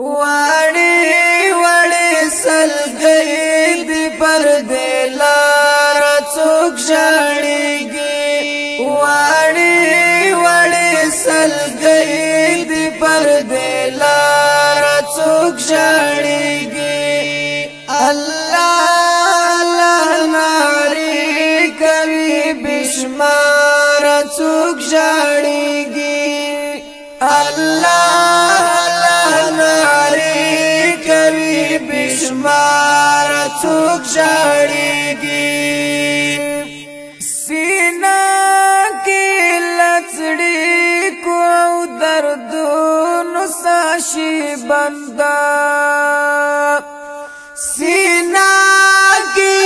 واړې واړې سلګۍ د پردې لار څوک ژاړيږي واړې واړې سلګۍ د پردې لار څوک ژاړيږي الله الله ناري کوي بشمار څوک ژاړيږي الله بشمار څوک ژاړيږي سینا کې لڅړي کو دردونو ساشي بندا سینا کې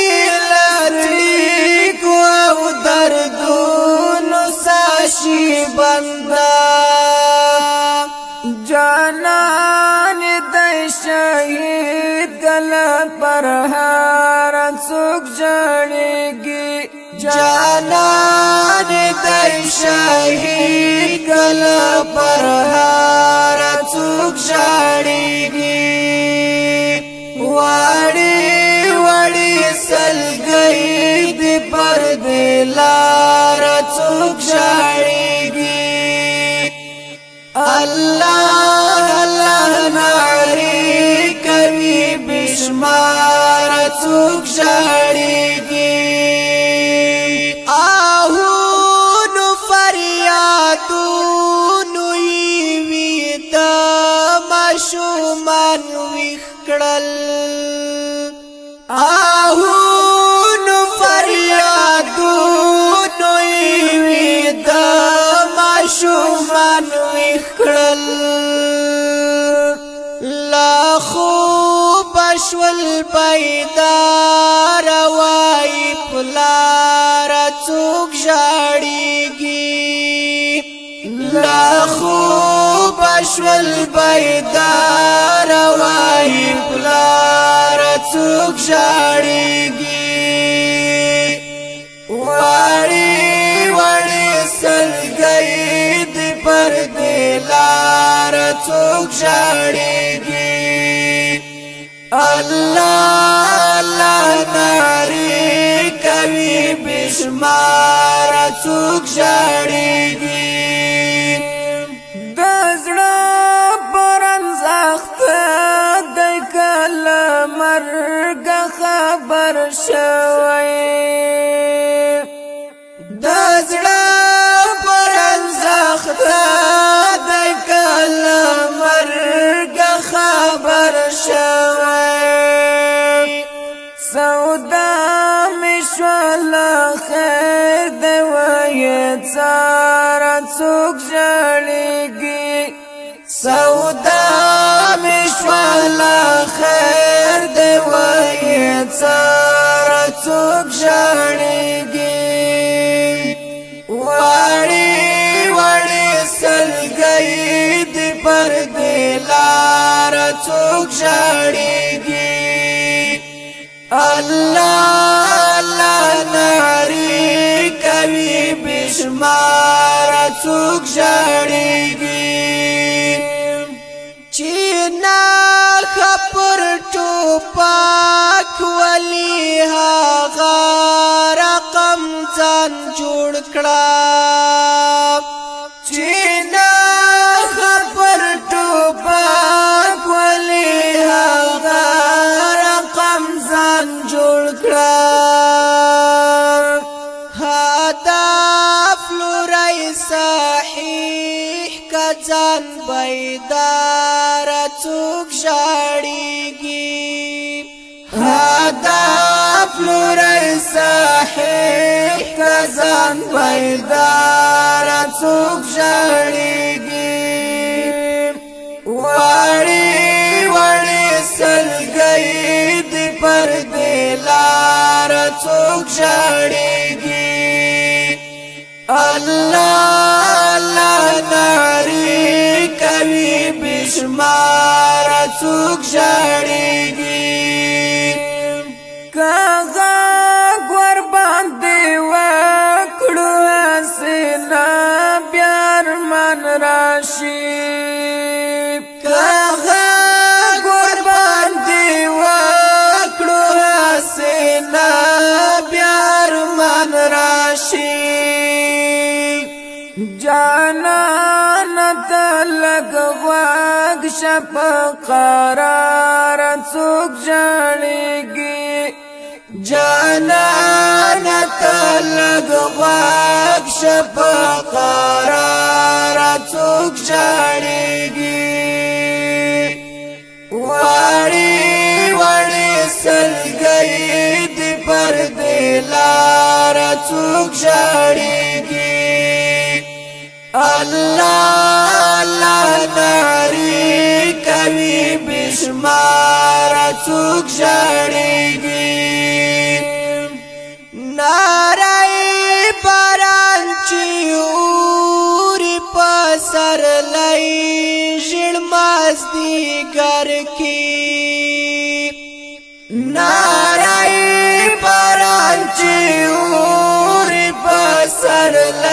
لڅړي کو دردونو ساشي بندا جانان د شهید گل پر هر څوک ژاړيږي جانان د شهید گل پر هر څوک ژاړيږي واړې واړې سلګۍ د پردې لار څوک ژاړيږي الله الله ناري کوي بشمار څوک ژاړيږي آهونو فریادونو وي د ماشومان وکړل آهونو فریادونو وي د ماشومان وکړل لا خوب شول بیدار وای پلار څوک ژاړيږي لا خوب شول بیدار وای پلار څوک ژاړيږي واړې واړې سلګۍ د پردې لار څوک ژاړيږي الله الله ناري کوي بشمار څوک ژاړيږي د زړه پرنځخت د کله مرګ خبر شوی د زړه پرنځخت د کله مرګ خبر شوی سودا مشوال خیر دی وای څار څوک ژاړيږي سودا مشوال خیر دی وای څار څوک ژاړيږي واړې واړې سلګۍ د پردې لار څوک ژاړيږي الله الله ناري کوي بشمار څوک ژاړيږي چې نه خبر ټوپک ولي هغه رقم ځان جوړ کړه چې نه خبر ټوپک ولي هغه رقم ځان جوړ کړه هدف لوري صحیح کا ځان بیدار څوک ژاړيږي هدف لوري صحیح کا ځان بیدار څوک ژاړيږي واړې واړې سلګۍ د پردې لار څوک ژاړيږي الله الله ناري کوي بشمار څوک ژاړيږي کاغه ور باندې وکړو اسنا بیا من راشي کاغه شپ قرار څوک ژړېږي جانان تلګ غواګ شپ قرار څوک ژړېږي وړي وړي سلګي دې پر دلار څوک ژړېږي الله الله ناری کوي بشمار څوک ژړېږي ناری باران چې اوري په سرلۍ ژړ مازدیګر کې ناری باران چې اوري په سرلۍ